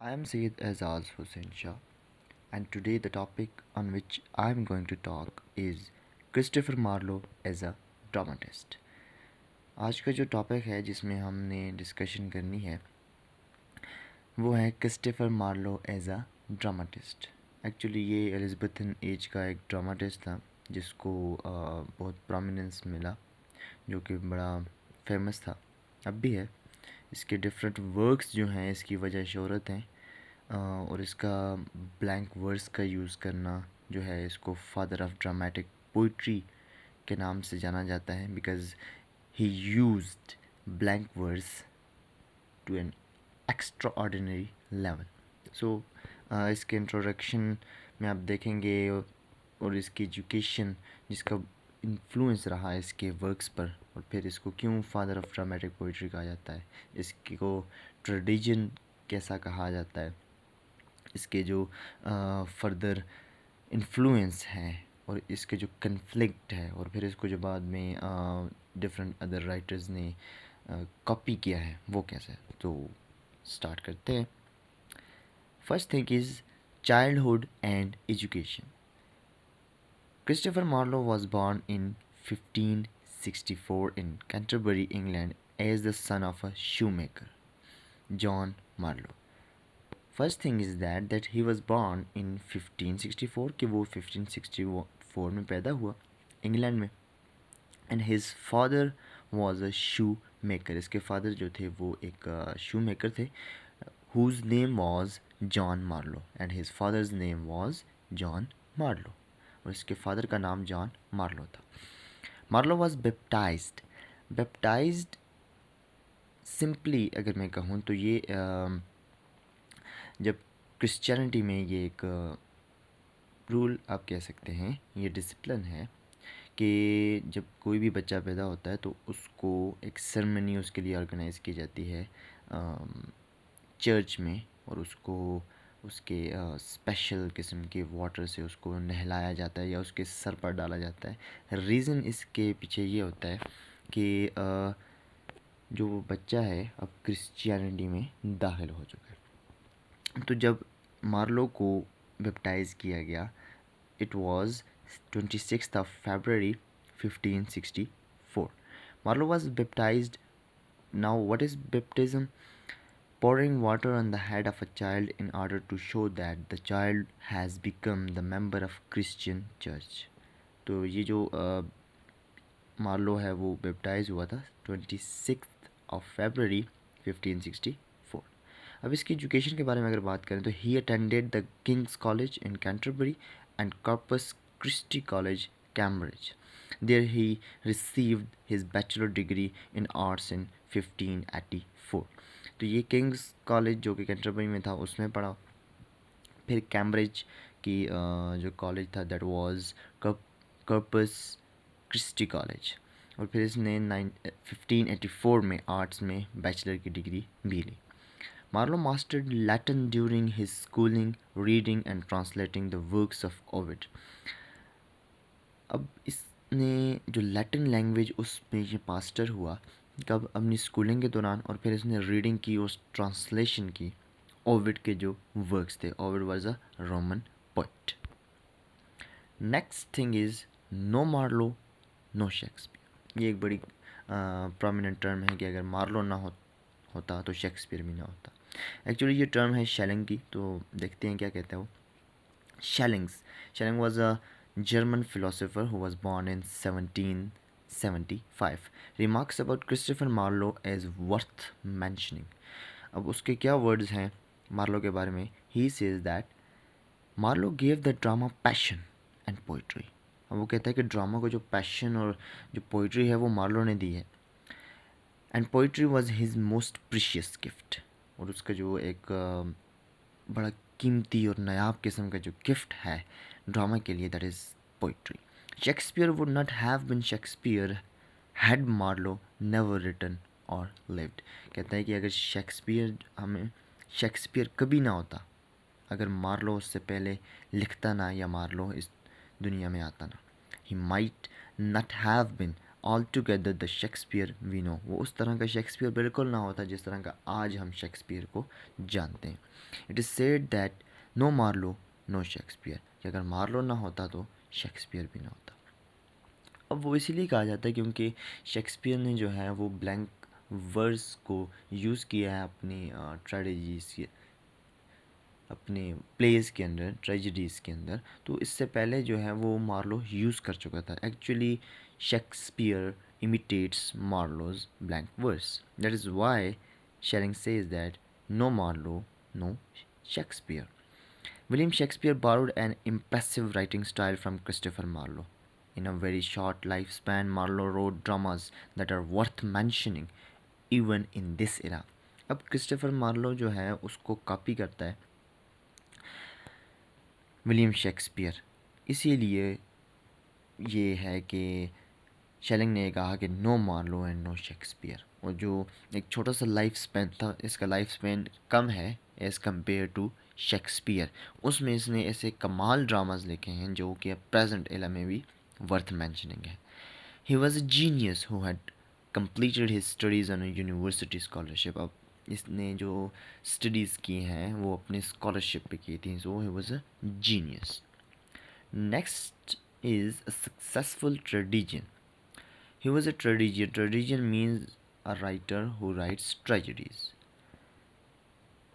I am Syed Azaz Hussain Shah, and today the topic on which I am going to talk is Christopher Marlowe as a dramatist. आज का जो topic है जिसमें हमने discussion करनी है वो है Christopher Marlowe as a dramatist. Actually ये एलिज़ाबेथन एज का एक ड्रामाटिस्ट था जिसको बहुत प्रोमिनेंस मिला, जो कि बड़ा फेमस था, अब भी है। इसके डिफरेंट वर्क्स जो हैं इसकी वजह शोहरत हैं, और इसका ब्लैंक वर्स का यूज़ करना जो है इसको फादर ऑफ ड्रामेटिक पोइट्री के नाम से जाना जाता है, because he used blank verse to an extraordinary लेवल। सो इसके इंट्रोडक्शन में आप देखेंगे और इसकी एजुकेशन जिसका इन्फ्लुएंस रहा है इसके वर्क्स पर, और फिर इसको क्यों फादर ऑफ ड्रामेटिक पोइट्री कहा जाता है, इसको ट्रेडिशन कैसा कहा जाता है, इसके जो फर्दर इन्फ्लुएंस है और इसके जो कन्फ्लिक्ट है, और फिर इसको जो बाद में डिफरेंट अदर राइटर्स ने कॉपी किया है वो कैसे है। तो स्टार्ट करते हैं। First thing is childhood and education. Christopher Marlowe was born in 1564 in Canterbury, England, as the son of a shoemaker, John Marlowe. First thing is that he was born in 1564, कि वो 1564 में पैदा हुआ England में। And his father was a shoe maker, इसके फादर जो थे वो एक शू मेकर थे, whose name was John Marlowe, and his father's name was John Marlowe, और इसके फादर का नाम जॉन मार्लो था। Marlowe was baptized. Baptized simply अगर मैं कहूँ तो ये जब क्रिश्चियनिटी में ये एक रूल आप कह सकते हैं, ये डिसिप्लिन है कि जब कोई भी बच्चा पैदा होता है तो उसको एक सेरेमनी उसके लिए ऑर्गेनाइज़ की जाती है चर्च में, और उसको उसके स्पेशल किस्म के वाटर से उसको नहलाया जाता है या उसके सर पर डाला जाता है। रीज़न इसके पीछे ये होता है कि जो वो बच्चा है अब क्रिश्चियनिटी में दाखिल हो चुका है। तो जब मार्लो को बैप्टाइज किया गया, it was 26th of February 1564. Marlo was baptized. Now, what is baptism? Pouring water on the head of a child in order to show that the child has become the member of Christian church. तो ये जो Marlowe है वो baptise हुआ था 26th of February 1564। अब इसकी education के बारे में अगर बात करें तो he attended the King's College in Canterbury and Corpus Christi College, Cambridge. There he received his bachelor degree in arts in 1584। तो ये किंग्स कॉलेज जो कि कैंटरबरी में था उसमें पढ़ा, फिर कैम्ब्रिज की जो कॉलेज था that was Corpus Christi College, और फिर इसने 1584 में आर्ट्स में बैचलर की डिग्री भी ली। Marlowe mastered Latin during his schooling, reading and translating the works of Ovid. अब इसने जो लैटिन लैंग्वेज उसमें ये मास्टर हुआ कब, अपनी स्कूलिंग के दौरान, और फिर इसने रीडिंग की और ट्रांसलेशन की ओविड के जो वर्क्स थे। Ovid was a Roman poet. Next thing is no Marlowe no Shakespeare. ये एक बड़ी प्रोमिनेंट टर्म है कि अगर मार्लो ना होता तो शेक्सपियर भी ना होता। एक्चुअली ये टर्म है शेलिंग की, तो देखते हैं क्या कहता है वो। Shelling was a German philosopher who was born in 1775. Remarks about Christopher Marlowe is worth mentioning. अब उसके क्या वर्ड्स हैं मार्लो के बारे में? He says that Marlowe gave the drama passion and poetry. अब वो कहता है कि ड्रामा को जो पैशन और जो पोइट्री है वो मार्लो ने दी है। And poetry was his most precious gift, और उसका जो एक बड़ा कीमती और नायाब किस्म का जो गिफ्ट है ड्रामा के लिए, that is poetry. Shakespeare would not have been Shakespeare had Marlowe never written और लिव्ड। कहता है कि अगर शेक्सपियर कभी ना होता अगर मार्लो उससे पहले लिखता ना, या मार्लो इस दुनिया में आता ना। He might not have been altogether the Shakespeare we know, वो उस तरह का शेक्सपियर बिल्कुल ना होता जिस तरह का आज हम शेक्सपियर को जानते हैं। It is said that no Marlowe no Shakespeare, कि अगर मार्लो ना होता तो शेक्सपियर भी ना होता। अब वो इसीलिए कहा जाता है क्योंकि शेक्सपियर ने जो है वो ब्लैंक वर्स को यूज़ किया है अपनी ट्रेजेडीज, अपने प्लेस के अंदर, ट्रेजेडीज़ के अंदर। तो इससे पहले जो है वो मार्लो यूज़ कर चुका था। Actually Shakespeare imitates Marlowe's blank verse. That is why Schelling says that no Marlowe, no Shakespeare. William Shakespeare borrowed an impressive writing style from Christopher Marlowe. In a very short lifespan, Marlowe wrote dramas that are worth mentioning even in this era. अब Christopher Marlowe जो है उसको copy करता है William Shakespeare, इसीलिए ये है कि शेलिंग ने कहा कि no Marlowe and no Shakespeare. और जो एक छोटा सा लाइफ स्पैन था, इसका लाइफ स्पैन कम है एज़ कम्पेयर टू शेक्सपियर। उसमें इसने ऐसे कमाल ड्रामाज लिखे हैं जो कि प्रेजेंट एला में भी वर्थ मैंशनिंग है। ही was a genius who had completed his studies on a university scholarship. अब इसने जो स्टडीज़ की हैं वो अपनी स्कॉलरशिप पे की थी, so he was a genius. Next is a successful tragedian. He was a tragedian. Tragedian means a writer who writes tragedies,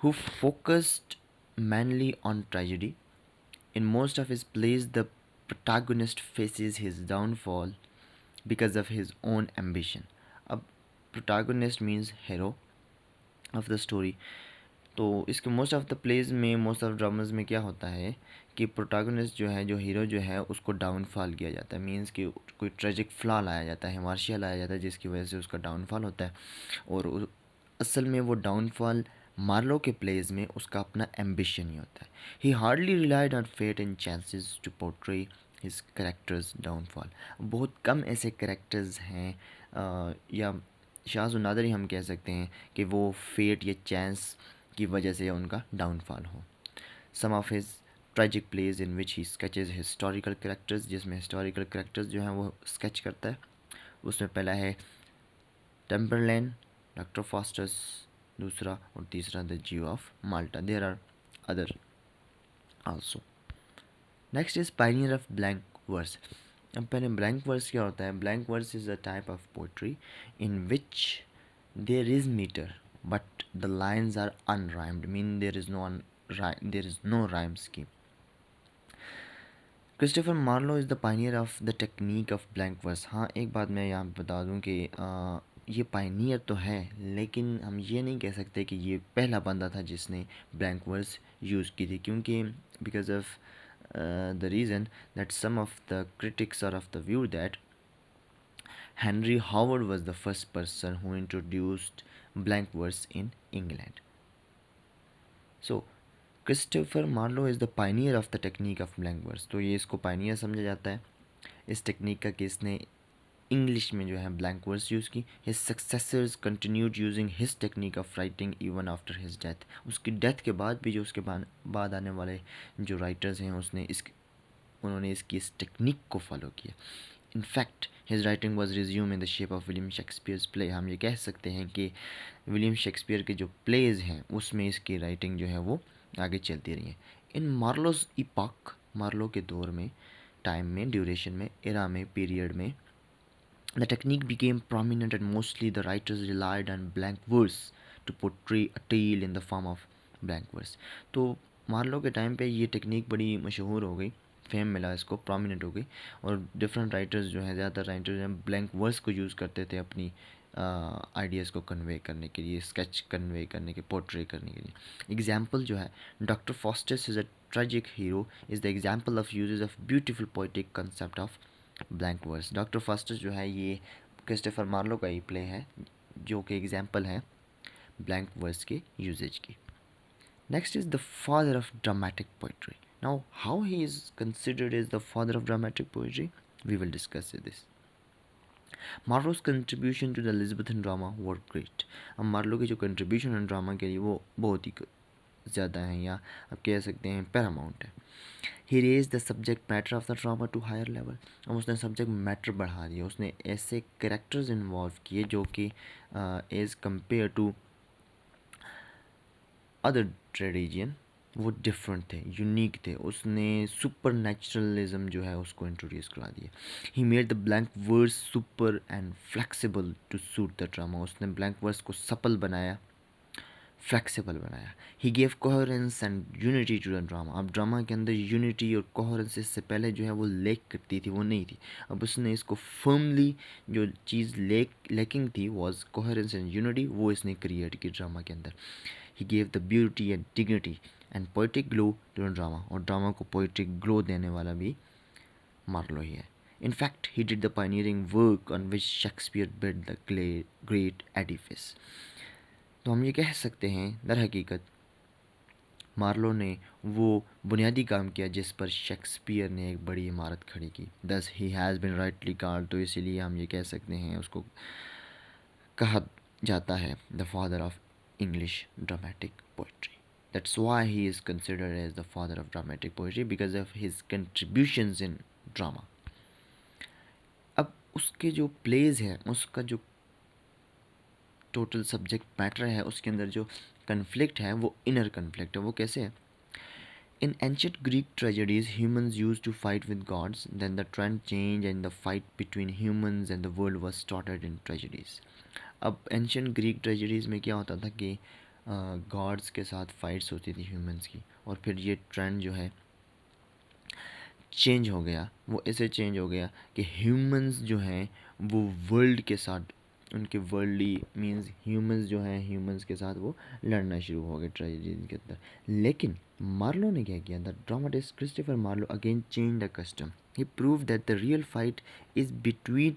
who focused mainly on tragedy. In most of his plays, the protagonist faces his downfall because of his own ambition. अब protagonist means hero of the story. तो इसके most of the pledge में, most of dramas में क्या होता है कि protagonist जो है, जो हीरो जो है, उसको डाउनफॉल किया जाता है। मींस कि कोई ट्रेजिक फ्लॉ लाया जाता है, मार्शिया लाया जाता है, जिसकी वजह से उसका डाउनफॉल होता है। और असल में वो डाउनफॉल मार्लो के प्लेज में उसका अपना एम्बिशन ही होता है। He hardly relied on fate and chances to portray his characters downfall. बहुत कम ऐसे करेक्टर्स हैं या शाज़ नादर ही हम कह सकते हैं कि वो फेट या चांस की वजह से उनका डाउनफॉल हो। Some of his tragic plays in which he sketches historical characters, जिसमें हिस्टोरिकल करेक्टर्स जो हैं वो स्केच करता है। उसमें पहला है टेम्परलैंड, डॉक्टर फॉस्टर्स, दूसरा और तीसरा the Jew of Malta. There are other also. Next is pioneer of blank verse. अब पहले ब्लैंक वर्स क्या होता है? Blank verse is a type of poetry in which there is meter but the lines are unrhymed, mean there is no rhyme scheme. Christopher Marlowe is the pioneer of the technique of blank verse. हाँ, एक बात मैं यहाँ बता दूँ कि ये Pioneer तो है, लेकिन हम ये नहीं कह सकते कि ये पहला बंदा था जिसने ब्लैंक वर्स यूज़ की थी, क्योंकि because of the reason that some of the critics are of the view that Henry Howard was the first person who introduced blank verse in England. So, Christopher Marlowe is the pioneer of the technique of blank verse. तो ये इसको pioneer समझा जाता है इस technique का कि इसने इंग्लिश में जो है ब्लैंक वर्स यूज़ की। His successors continued using his technique of writing even after his death. उसकी डेथ के बाद भी जो उसके बाद आने वाले जो राइटर्स हैं उन्होंने इसकी इस टेक्निक को फॉलो किया। In fact, his writing was resumed in the shape of William Shakespeare's play. हम ये कह सकते हैं कि विलियम शेक्सपियर के जो प्लेज हैं उसमें इसकी राइटिंग जो है वो आगे चलती रही है। इन मार्लोस इपॉक, मार्लो के दौर में, टाइम में, ड्यूरेशन में, एरा में, पीरियड में, the technique became prominent and mostly the writers relied on blank verse to portray a tale in the form of blank verse. तो मार्लो के टाइम पे ये टेक्निक बड़ी मशहूर हो गई, फेम मिला इसको, प्रोमिनेंट हो गई, और डिफरेंट राइटर्स जो हैं, ज़्यादातर राइटर्स हैं, ब्लैंक वर्स को यूज़ करते थे अपनी आइडियाज़ को कन्वे करने के लिए, स्केच कन्वे करने के, पोर्ट्रे करने के लिए। एग्जाम्पल जो है, Doctor Faustus is a tragic hero is the example of uses of beautiful poetic concept of blank verse. Doctor Faustus जो है ये क्रिस्टोफर मार्लो का ही प्ले है जो कि एग्जाम्पल है ब्लैंक वर्स के यूजेज की। Next is the father of dramatic poetry. Now, how he is considered as the father of dramatic poetry, we will discuss this. Marlowe's contribution to the Elizabethan drama were great. अब Marlowe की जो contribution है drama के लिए वो बहुत ही ज़्यादा हैं, या आप कह सकते हैं पैरामाउंट है। He raise the subject matter of the drama to higher level. अब उसने सब्जेक्ट मैटर बढ़ा दिया, उसने ऐसे कैरेक्टर्स इन्वॉल्व किए जो कि as compare to other tradition वो डिफरेंट थे, यूनिक थे। उसने सुपर नेचुरलिज्म जो है उसको इंट्रोड्यूस करा दिया। He made the blank verse super and flexible to suit the drama. उसने ब्लैंक वर्स को सपल बनाया, फ्लेक्सिबल बनाया। He gave coherence and unity to the drama. अब ड्रामा के अंदर यूनिटी और कोहेरेंस इससे पहले जो है वो लेक करती थी, वो नहीं थी। अब उसने इसको फर्मली, जो चीज़ लेकिंग थी वॉज कोहेरेंस एंड यूनिटी, वो इसने क्रिएट की ड्रामा के अंदर। He gave the beauty and dignity and poetic glow to the drama. और ड्रामा को पोइटिक ग्लो देने वाला भी मार्लो ही है। In fact, he did the pioneering work on which Shakespeare built the great edifice. तो हम ये कह सकते हैं दर हकीकत मार्लो ने वो बुनियादी काम किया जिस पर शेक्सपियर ने एक बड़ी इमारत खड़ी की। दस he has been rightly called, तो इसीलिए हम ये कह सकते हैं उसको कहा जाता है the father of English dramatic poetry. That's why he is considered as the father of dramatic poetry because of his contributions in drama. अब उसके जो प्लेज हैं, उसका जो टोटल सब्जेक्ट मैटर है, उसके अंदर जो कन्फ्लिक्ट है वो इनर कन्फ्लिक्ट है। वो कैसे है? In ancient Greek tragedies humans use to fight with gods, then the trend change and the fight between humans and the world was started in tragedies. अब एंशियंट ग्रीक ट्रेजेडीज़ में क्या होता था कि गॉड्स के साथ फाइट्स होती थी ह्यूमंस की, और फिर ये ट्रेंड जो है चेंज हो गया। वो ऐसे चेंज हो गया कि ह्यूमंस जो हैं वो वर्ल्ड के साथ, उनके वर्ल्डली मींस ह्यूमंस जो हैं ह्यूमंस के साथ वो लड़ना शुरू हो गए ट्रेजेडी के अंदर। लेकिन मार्लो ने क्या किया? The dramatist Christopher Marlowe again change the custom. He prove that the real fight is between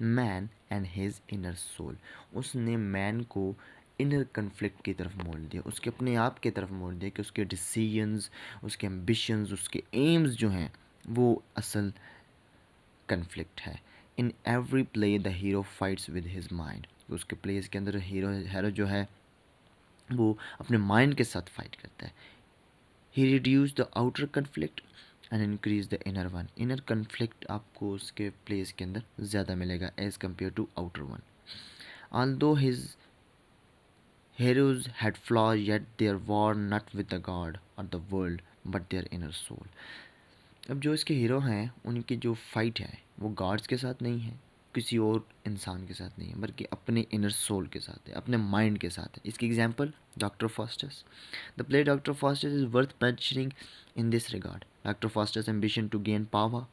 man and his inner soul. उसने मैन को इनर कन्फ्लिक्ट की तरफ मोड़ दिया, उसके अपने आप की तरफ मोड़ दिया कि उसके डिसीजंस, उसके एम्बिशंस, उसके एम्स जो हैं वो असल कन्फ्लिक्ट है। In every play the hero fights with his mind. उसके प्लेस के अंदर हीरो जो है वो अपने माइंड के साथ फाइट करता है। He reduce the outer conflict and increase the inner one. Inner conflict आपको उसके प्लेस के अंदर ज़्यादा मिलेगा as compare to outer one. Although his heroes had flaws, yet their war not with the god or the world, but their inner soul. अब जो इसके hero हैं उनकी जो फाइट है वो गॉड्स के साथ नहीं है, किसी और इंसान के साथ नहीं है, बल्कि अपने इनर सोल के साथ है, अपने माइंड के साथ है। इसकी example Doctor Faustus. The play Doctor Faustus is worth mentioning in this regard. Doctor Faustus ambition to gain power,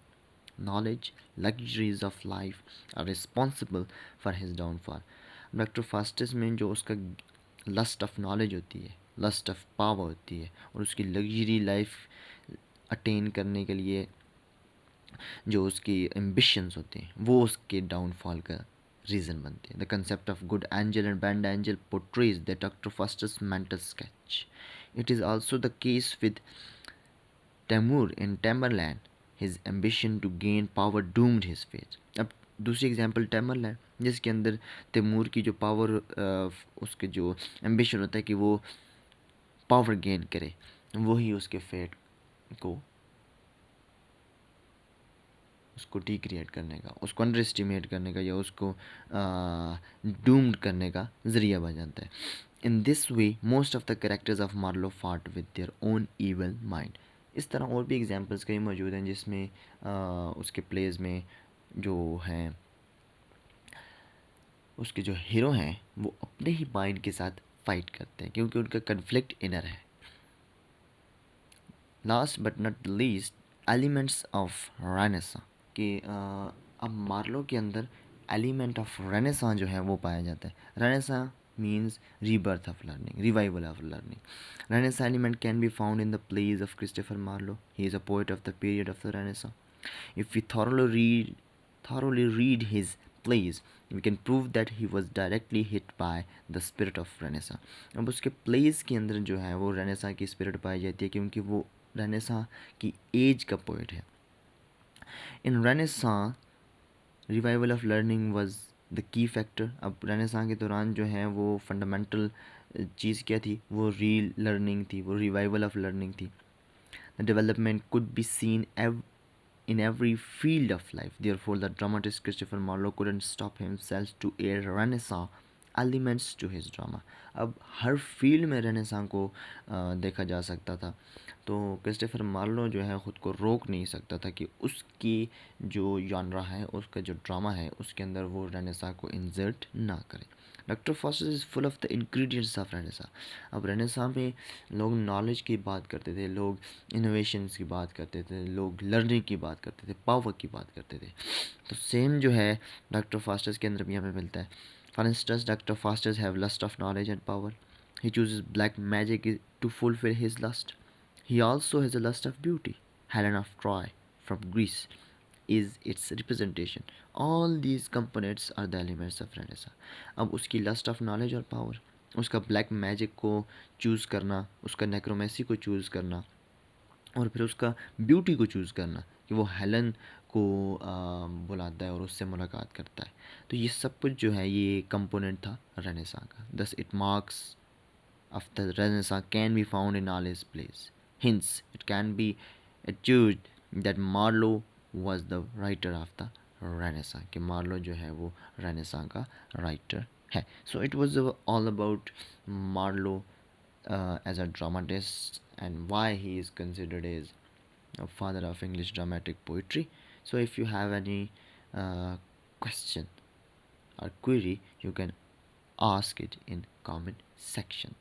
knowledge, luxuries of life are responsible for his downfall. Doctor Faustus में जो उसका lust of knowledge होती है, lust of power होती है, और उसकी luxury life attain करने के लिए जो उसकी एम्बिशंस होते हैं वो उसके डाउनफॉल का रीज़न बनते हैं। The concept of good angel and bad angel portrays the doctor Faustus mental sketch. It is also the case with Timur in Tamburlaine. His ambition to gain power doomed his fate. अब दूसरी example टेम्बरलैंड, जिसके अंदर तैमूर की जो power, उसके जो ambition होता है कि वो पावर गेन करे, वही उसके फेट को, उसको डिक्रिएट करने का, उसको अंडर एस्टिमेट करने का, या उसको डूम्ड करने का ज़रिया बन जाता है। In this way most of the characters of Marlowe fought with their own evil mind. इस तरह और भी एग्जांपल्स कई मौजूद हैं जिसमें उसके प्लेज में जो हैं उसके जो हीरो हैं वो अपने ही माइंड के साथ फाइट करते हैं क्योंकि उनका कन्फ्लिक्ट इनर है। Last but not least, elements of renaissance कि अब मार्लो के अंदर एलिमेंट ऑफ रेनेसां जो है वो पाया जाता है। Renaissance means rebirth of learning, revival of learning. Renaissance element can be found in the plays of Christopher Marlowe. He is a poet of the period of the Renaissance. If we thoroughly read his plays, we can prove that he was directly hit by the spirit of Renaissance. अब उसके plays के अंदर जो है वो Renaissance की spirit पाई जाती है क्योंकि वो Renaissance की एज का पोइट है। In Renaissance, revival of learning was the key factor. अब रेनेसां के दौरान जो है वो फंडामेंटल चीज़ क्या थी, वो री लर्निंग थी, वो रिवाइवल ऑफ लर्निंग थी. The development could be seen in every field of life. Therefore, the dramatist Christopher Marlowe couldn't stop himself to add Renaissance elements to his drama. अब हर फील्ड में renaissance को देखा जा सकता था. तो क्रिस्टोफर मार्लो जो है ख़ुद को रोक नहीं सकता था कि उसकी जो जॉनरा है, उसका जो ड्रामा है, उसके अंदर वो रेनेसां को इंसर्ट ना करे. Doctor foster is full of the ingredients of renaissance. अब रेनेसां में लोग नॉलेज की बात करते थे, लोग इनोवेशंस की बात करते थे, लोग लर्निंग की बात करते थे, पावर की बात करते थे. तो सेम जो है डॉक्टर फास्टर्स के अंदर भी हमें मिलता है. For instance, Doctor Faustus have lust of knowledge and power. He chooses black magic to fulfil his lust. He also has a lust of beauty. Helen of Troy from Greece is its representation. All these components are the elements of Renaissance. अब उसकी lust of knowledge और power, उसका black magic को choose करना, उसका नेक्रोमेसी को choose करना, और फिर उसका ब्यूटी को चूज़ करना कि वो हेलन को बुलाता है और उससे मुलाकात करता है. तो ये सब कुछ जो है ये कंपोनेंट था रेनेसां का. Thus it marks of the Renaissance can be found in all his plays. Hence, it can be adjudged that Marlowe was the writer of the Renaissance. कि मार्लो जो है वो रेनेसां का राइटर है. So it was all about Marlowe as a dramatist and why he is considered as a father of English dramatic poetry. So if you have any question or query, you can ask it in comment section.